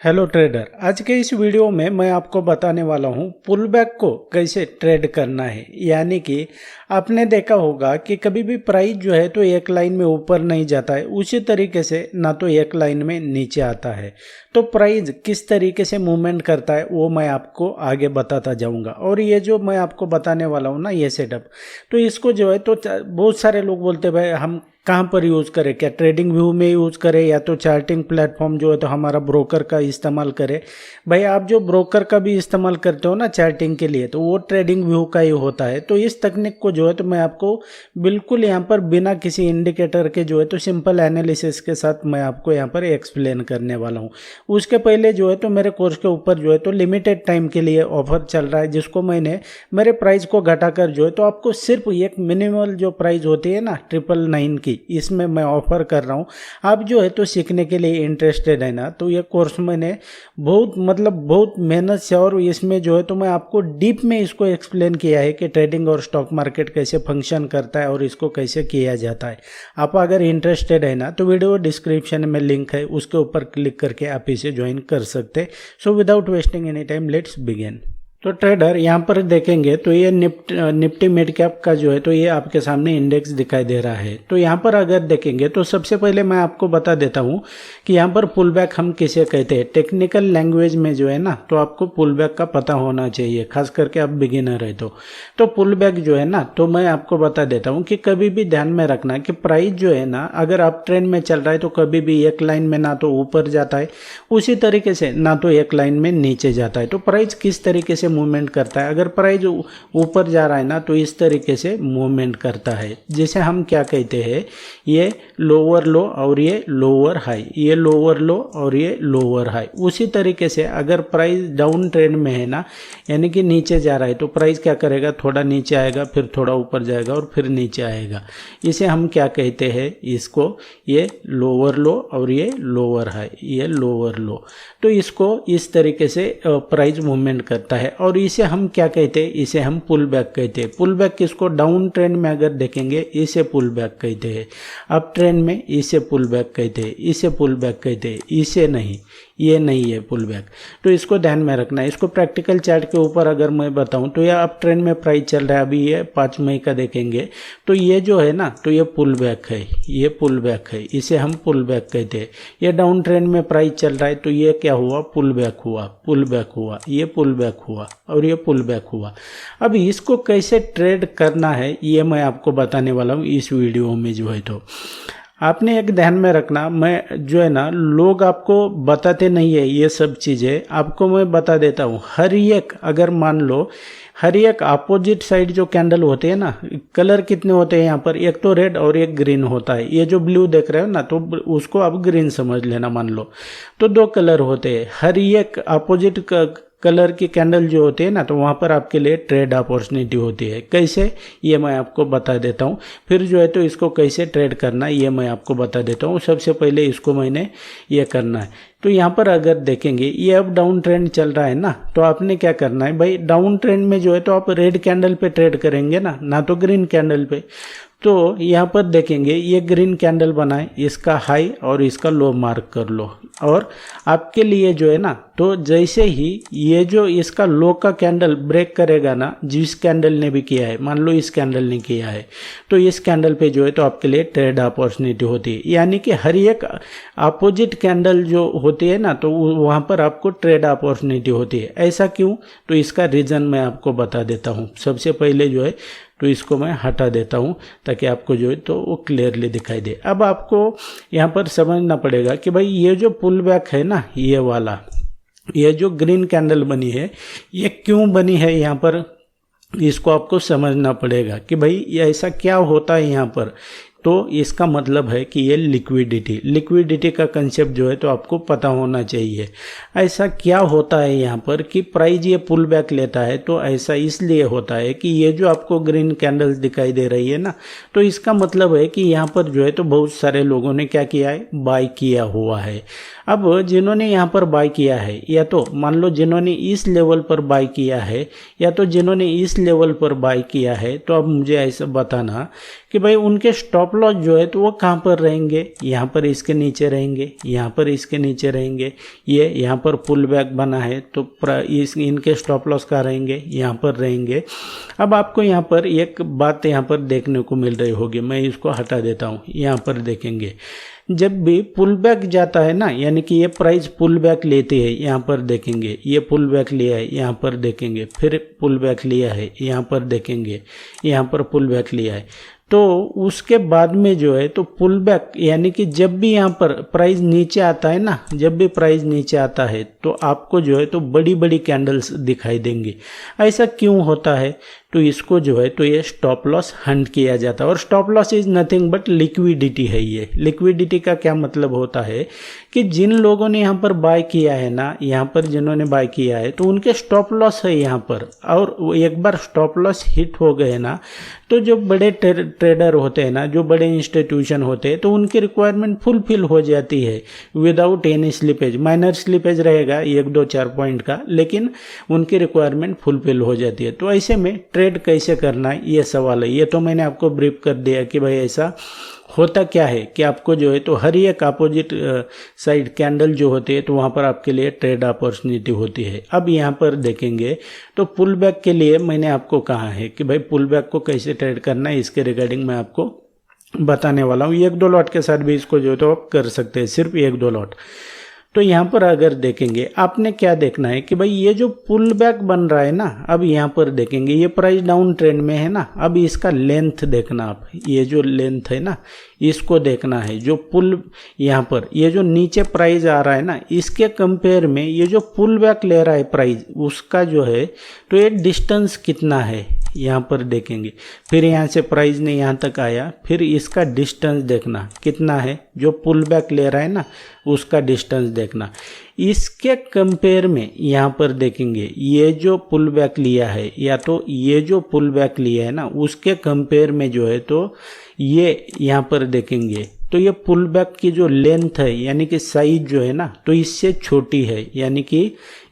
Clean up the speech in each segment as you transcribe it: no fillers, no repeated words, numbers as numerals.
Hello trader, आज के इस वीडियो में मैं आपको बताने वाला हूं पुल बैक को कैसे ट्रेड करना है। यानी कि आपने देखा होगा कि कभी भी प्राइस जो है तो एक लाइन में ऊपर नहीं जाता है, उसी तरीके से ना तो एक लाइन में नीचे आता है। तो प्राइस किस तरीके से मूवमेंट करता है वो मैं आपको आगे बताता जाऊंगा। और ये जो मैं आपको बताने वाला हूँ ना, ये सेटअप, तो इसको जो है तो बहुत सारे लोग बोलते हैं भाई हम कहाँ पर यूज़ करें, क्या ट्रेडिंग व्यू में यूज़ करें या तो चार्टिंग प्लेटफॉर्म जो है तो हमारा ब्रोकर का इस्तेमाल करें। भाई आप जो ब्रोकर का भी इस्तेमाल करते हो ना चार्टिंग के लिए, तो वो ट्रेडिंग व्यू का ही होता है। तो इस तकनीक को जो है तो मैं आपको बिल्कुल यहाँ पर बिना किसी इंडिकेटर के जो है तो सिंपल एनालिसिस के साथ मैं आपको यहाँ पर एक्सप्लेन करने वाला हूँ। उसके पहले जो है तो मेरे कोर्स के ऊपर जो है तो लिमिटेड टाइम के लिए ऑफर चल रहा है, जिसको मैंने मेरे प्राइस को घटाकर जो है तो आपको सिर्फ एक मिनिमल जो प्राइस होती है ना 999 की, इसमें मैं ऑफर कर रहा हूँ। आप जो है तो सीखने के लिए इंटरेस्टेड है ना, तो ये कोर्स मैंने बहुत मेहनत से और इसमें जो है तो मैं आपको डीप में इसको एक्सप्लेन किया है कि ट्रेडिंग और स्टॉक मार्केट कैसे फंक्शन करता है और इसको कैसे किया जाता है। आप अगर इंटरेस्टेड है ना तो वीडियो डिस्क्रिप्शन में लिंक है, उसके ऊपर क्लिक करके आप इसे ज्वाइन कर सकते हैं। So without wasting any time let's begin. तो ट्रेडर यहाँ पर देखेंगे तो ये निफ्टी मिड कैप का जो है तो ये आपके सामने इंडेक्स दिखाई दे रहा है। तो यहाँ पर अगर देखेंगे तो सबसे पहले मैं आपको बता देता हूँ कि यहाँ पर पुल बैक हम किसे कहते हैं। टेक्निकल लैंग्वेज में जो है ना तो आपको पुल बैक का पता होना चाहिए, खास करके आप बिगिनर है तो पुल बैक जो है ना तो मैं आपको बता देता हूँ कि कभी भी ध्यान में रखना कि प्राइस जो है ना अगर आप ट्रेंड में चल रहा है तो कभी भी एक लाइन में ना तो ऊपर जाता है, उसी तरीके से ना तो एक लाइन में नीचे जाता है। तो प्राइस किस तरीके से मूवमेंट करता है, अगर प्राइस ऊपर जा रहा है ना तो इस तरीके से मूवमेंट करता है, जिसे हम क्या कहते हैं, ये लोअर लो और ये लोअर हाई, ये लोअर लो और ये लोअर हाई। उसी तरीके से अगर प्राइस डाउन ट्रेंड में है ना, यानी कि नीचे जा रहा है, तो प्राइस क्या करेगा, थोड़ा नीचे आएगा, फिर थोड़ा ऊपर जाएगा और फिर नीचे आएगा। इसे हम क्या कहते हैं, इसको ये लोअर लो और ये लोअर हाई, ये लोअर लो। तो इसको इस तरीके से प्राइस मूवमेंट करता है और इसे हम क्या कहते हैं, इसे हम पुल बैक कहते हैं। पुल बैक किसको, डाउन ट्रेंड में अगर देखेंगे इसे पुल बैक कहते हैं, अप ट्रेंड में इसे पुल बैक कहते हैं, इसे पुल बैक कहते हैं, इसे नहीं, ये नहीं है पुल बैक। तो इसको ध्यान में रखना है। इसको प्रैक्टिकल चार्ट के ऊपर अगर मैं बताऊं तो यह अप ट्रेंड में प्राइस चल रहा है, अभी ये 5 मई का देखेंगे तो ये जो है ना तो ये पुल बैक है, ये पुल बैक है, इसे हम पुल बैक कहते हैं। ये डाउन ट्रेंड में प्राइस चल रहा है तो ये क्या हुआ, पुल बैक हुआ, पुल बैक हुआ, ये पुल बैक हुआ और ये पुल बैक हुआ। अब इसको कैसे ट्रेड करना है ये मैं आपको बताने वाला हूँ इस वीडियो में। जो है तो आपने एक ध्यान में रखना, मैं जो है ना लोग आपको बताते नहीं है ये सब चीज़ें, आपको मैं बता देता हूँ। हर एक, अगर मान लो हर एक अपोजिट साइड जो कैंडल होते हैं ना, कलर कितने होते हैं यहाँ पर, एक तो रेड और एक ग्रीन होता है। ये जो ब्लू देख रहे हो ना तो उसको आप ग्रीन समझ लेना, मान लो तो 2 कलर होते हैं। हर एक अपोजिट कलर की कैंडल जो होती है ना तो वहाँ पर आपके लिए ट्रेड अपॉर्चुनिटी होती है। कैसे, ये मैं आपको बता देता हूँ। फिर जो है तो इसको कैसे ट्रेड करना है ये मैं आपको बता देता हूँ। सबसे पहले इसको मैंने ये करना है। तो यहाँ पर अगर देखेंगे ये अब डाउन ट्रेंड चल रहा है ना, तो आपने क्या करना है भाई, डाउन ट्रेंड में जो है तो आप रेड कैंडल पे ट्रेड करेंगे ना तो ग्रीन कैंडल पे। तो यहाँ पर देखेंगे ये ग्रीन कैंडल बनाए, इसका हाई और इसका लो मार्क कर लो। और आपके लिए जो है ना तो जैसे ही ये जो इसका लो का कैंडल ब्रेक करेगा ना, जिस कैंडल ने भी किया है, मान लो इस कैंडल ने किया है, तो इस कैंडल पे जो है तो आपके लिए ट्रेड अपॉर्चुनिटी होती है। यानी कि हर एक अपोजिट कैंडल जो होती है ना तो वहाँ पर आपको ट्रेड अपॉर्चुनिटी होती है। ऐसा क्यों, तो इसका रीज़न मैं आपको बता देता हूँ। सबसे पहले जो है तो इसको मैं हटा देता हूँ ताकि आपको जो है तो वो क्लियरली दिखाई दे। अब आपको यहाँ पर समझना पड़ेगा कि भाई ये जो पुल बैक है ना, ये वाला, ये जो ग्रीन कैंडल बनी है ये क्यों बनी है यहाँ पर, इसको आपको समझना पड़ेगा कि भाई ये ऐसा क्या होता है यहाँ पर। तो इसका मतलब है कि ये लिक्विडिटी का कंसेप्ट जो है तो आपको पता होना चाहिए। ऐसा क्या होता है यहाँ पर कि प्राइस ये पुल बैक लेता है, तो ऐसा इसलिए होता है कि ये जो आपको ग्रीन कैंडल्स दिखाई दे रही है ना, तो इसका मतलब है कि यहाँ पर जो है तो बहुत सारे लोगों ने क्या किया है, बाय किया हुआ है। अब जिन्होंने यहाँ पर बाय किया है, या तो मान लो जिन्होंने इस लेवल पर बाय किया है या तो जिन्होंने इस लेवल पर बाय किया है, तो अब मुझे ऐसा बताना कि भाई उनके स्टॉप स्टॉप लॉस जो है तो वो कहाँ पर रहेंगे, यहाँ पर इसके नीचे रहेंगे, यहाँ पर इसके नीचे रहेंगे। ये यहाँ पर पुल बैक बना है तो इनके स्टॉप लॉस कहाँ रहेंगे, यहाँ पर रहेंगे। अब आपको यहाँ पर एक बात यहाँ पर देखने को मिल रही होगी, मैं इसको हटा देता हूँ। यहाँ पर देखेंगे जब भी पुल बैक जाता है ना, यानी कि ये प्राइस पुल बैक लेती है, यहाँ पर देखेंगे ये पुल बैक लिया है, यहाँ पर देखेंगे फिर पुल बैक लिया है, यहाँ पर देखेंगे यहाँ पर पुल बैक लिया है, तो उसके बाद में जो है तो पुल बैक यानी कि जब भी यहाँ पर प्राइस नीचे आता है ना, जब भी प्राइस नीचे आता है तो आपको जो है तो बड़ी बड़ी कैंडल्स दिखाई देंगी। ऐसा क्यों होता है, तो इसको जो है तो ये स्टॉप लॉस हंट किया जाता है। और stop loss is nothing but liquidity है। ये लिक्विडिटी का क्या मतलब होता है कि जिन लोगों ने यहाँ पर बाय किया है ना, यहाँ पर जिन्होंने बाय किया है तो उनके स्टॉप लॉस है यहाँ पर, और एक बार स्टॉप लॉस हिट हो गए ना तो जो बड़े ट्रेडर होते हैं ना, जो बड़े इंस्टीट्यूशन होते हैं, तो उनकी रिक्वायरमेंट फुलफिल हो जाती है without any slippage. Minor slippage रहेगा 1-2-4 पॉइंट का, लेकिन उनकी रिक्वायरमेंट फुलफिल हो जाती है। तो ऐसे में ट्रेड कैसे करना है ये सवाल है। ये तो मैंने आपको ब्रीफ कर दिया कि भाई ऐसा होता क्या है कि आपको जो है तो हर एक अपोजिट साइड कैंडल जो होती है तो वहाँ पर आपके लिए ट्रेड अपॉर्चुनिटी होती है। अब यहाँ पर देखेंगे तो पुल बैक के लिए मैंने आपको कहा है कि भाई पुल बैक को कैसे ट्रेड करना है, इसके रिगार्डिंग मैं आपको बताने वाला हूँ। 1-2 लॉट के साथ भी इसको जो है तो आप कर सकते हैं, सिर्फ 1-2 लॉट। तो यहाँ पर अगर देखेंगे आपने क्या देखना है कि भाई ये जो पुल बैक बन रहा है ना, अब यहाँ पर देखेंगे ये प्राइस डाउन ट्रेंड में है ना, अब इसका लेंथ देखना आप, ये जो लेंथ है ना इसको देखना है। जो पुल यहाँ पर ये जो नीचे प्राइस आ रहा है ना, इसके कंपेयर में ये जो पुल बैक ले रहा है प्राइस, उसका जो है तो ये डिस्टेंस कितना है यहाँ पर देखेंगे। फिर यहाँ से प्राइस ने यहाँ तक आया, फिर इसका डिस्टेंस देखना कितना है, जो पुल बैक ले रहा है ना उसका डिस्टेंस देखना। इसके कंपेयर में यहाँ पर देखेंगे ये जो पुल बैक लिया है, या तो ये जो पुल बैक लिया है ना उसके कंपेयर में जो है तो ये यहाँ पर देखेंगे तो ये पुल बैक की जो लेंथ है यानी कि साइज जो है ना तो इससे छोटी है। यानी कि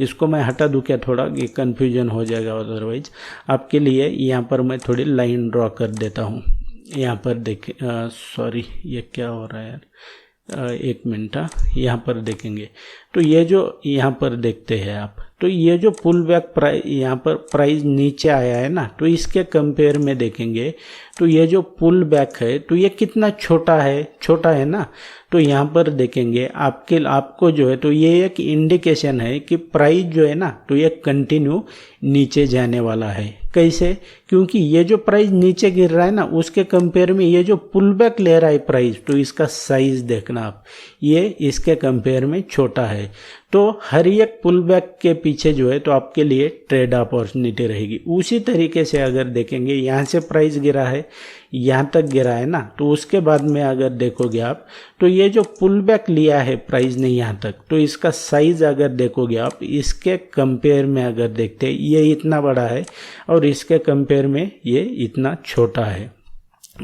इसको मैं हटा दूं क्या, थोड़ा ये कन्फ्यूजन हो जाएगा अदरवाइज आपके लिए। यहाँ पर मैं थोड़ी लाइन ड्रॉ कर देता हूँ। यहाँ पर देखिए, सॉरी ये क्या हो रहा है यार, 1 मिनट। यहाँ पर देखेंगे तो ये जो यहाँ पर देखते हैं आप, तो ये जो पुल बैक प्राइस यहाँ पर प्राइस नीचे आया है ना, तो इसके कंपेयर में देखेंगे तो ये जो पुल बैक है तो ये कितना छोटा है ना। तो यहाँ पर देखेंगे आपको जो है तो ये एक इंडिकेशन है कि प्राइस जो है ना तो ये कंटिन्यू नीचे जाने वाला है। कैसे, क्योंकि ये जो प्राइस नीचे गिर रहा है ना उसके कंपेयर में ये जो पुल बैक ले रहा है प्राइस, तो इसका साइज देखना आप, ये इसके कंपेयर में छोटा है। तो हर एक पुल बैक के पीछे जो है तो आपके लिए ट्रेड अपॉर्चुनिटी रहेगी। उसी तरीके से अगर देखेंगे यहाँ से प्राइस गिरा है, यहाँ तक गिरा है ना, तो उसके बाद में अगर देखोगे आप तो ये जो पुल बैक लिया है प्राइस ने यहाँ तक, तो इसका साइज अगर देखोगे आप इसके कंपेयर में अगर देखते हैं ये इतना बड़ा है और इसके कंपेयर में ये इतना छोटा है।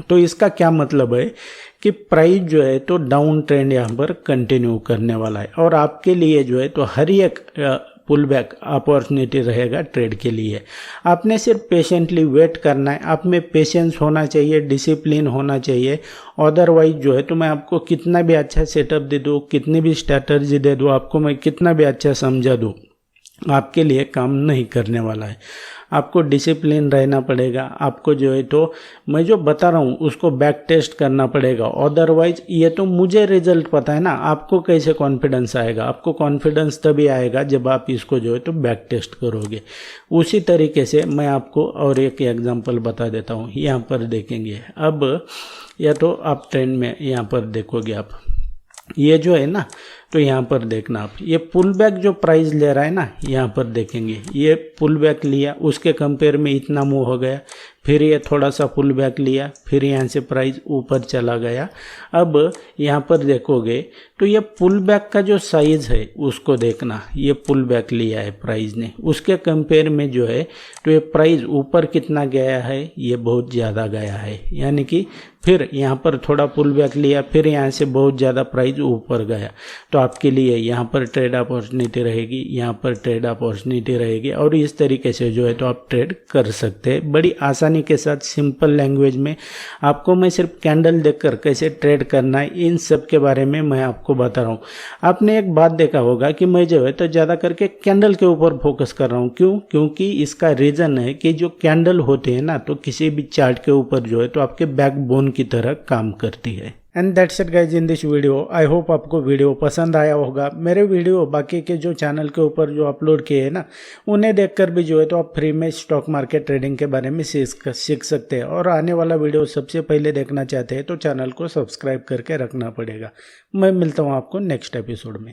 तो इसका क्या मतलब है कि प्राइस जो है तो डाउन ट्रेंड यहाँ पर कंटिन्यू करने वाला है, और आपके लिए जो है तो हर एक पुल बैक अपॉर्चुनिटी रहेगा ट्रेड के लिए। आपने सिर्फ पेशेंटली वेट करना है, आप में पेशेंस होना चाहिए, डिसिप्लिन होना चाहिए। अदरवाइज जो है तो मैं आपको कितना भी अच्छा सेटअप दे दूँ, कितनी भी स्ट्रैटेजी दे दूँ, आपको मैं कितना भी अच्छा समझा दूँ, आपके लिए काम नहीं करने वाला है। आपको डिसिप्लिन रहना पड़ेगा। आपको जो है तो मैं जो बता रहा हूँ उसको बैक टेस्ट करना पड़ेगा। अदरवाइज ये तो मुझे रिजल्ट पता है ना, आपको कैसे कॉन्फिडेंस आएगा? आपको कॉन्फिडेंस तभी आएगा जब आप इसको जो है तो बैक टेस्ट करोगे। उसी तरीके से मैं आपको और एक एग्जांपल बता देता हूँ। यहाँ पर देखेंगे, अब या तो आप ट्रेंड में यहाँ पर देखोगे आप, ये जो है ना तो यहाँ पर देखना आप, ये पुल बैक जो प्राइस ले रहा है ना, यहाँ पर देखेंगे ये पुल बैक लिया, उसके कंपेयर में इतना मूव हो गया, फिर ये थोड़ा सा पुल बैक लिया, फिर यहाँ से प्राइस ऊपर चला गया। अब यहाँ पर देखोगे तो ये पुल बैक का जो साइज है उसको देखना, ये पुल बैक लिया है प्राइस ने, उसके कंपेयर में जो है तो ये प्राइस ऊपर कितना गया है, ये बहुत ज़्यादा गया है। यानी कि फिर यहाँ पर थोड़ा पुल बैक लिया, फिर यहाँ से बहुत ज़्यादा प्राइस ऊपर गया। तो आपके लिए यहाँ पर ट्रेड अपॉर्चुनिटी रहेगी, यहाँ पर ट्रेड अपॉर्चुनिटी रहेगी और इस तरीके से जो है तो आप ट्रेड कर सकते हैं बड़ी आसानी के साथ। सिंपल लैंग्वेज में आपको मैं सिर्फ कैंडल देखकर कैसे ट्रेड करना है इन सब के बारे में मैं आपको बता रहा हूँ। आपने एक बात देखा होगा कि मैं जो है तो ज़्यादा करके कैंडल के ऊपर फोकस कर रहा हूँ। क्यों? क्योंकि इसका रीज़न है कि जो कैंडल होते हैं ना तो किसी भी चार्ट के ऊपर जो है तो आपके बैकबोन की तरह काम करती है। And that's it guys in this video. I hope आपको वीडियो पसंद आया होगा। मेरे वीडियो बाकी के जो चैनल के ऊपर जो अपलोड किए हैं ना उन्हें देखकर भी जो है तो आप फ्री में स्टॉक मार्केट ट्रेडिंग के बारे में सीख सकते हैं। और आने वाला वीडियो सबसे पहले देखना चाहते हैं तो चैनल को सब्सक्राइब करके रखना पड़ेगा। मैं मिलता हूँ आपको नेक्स्ट एपिसोड में।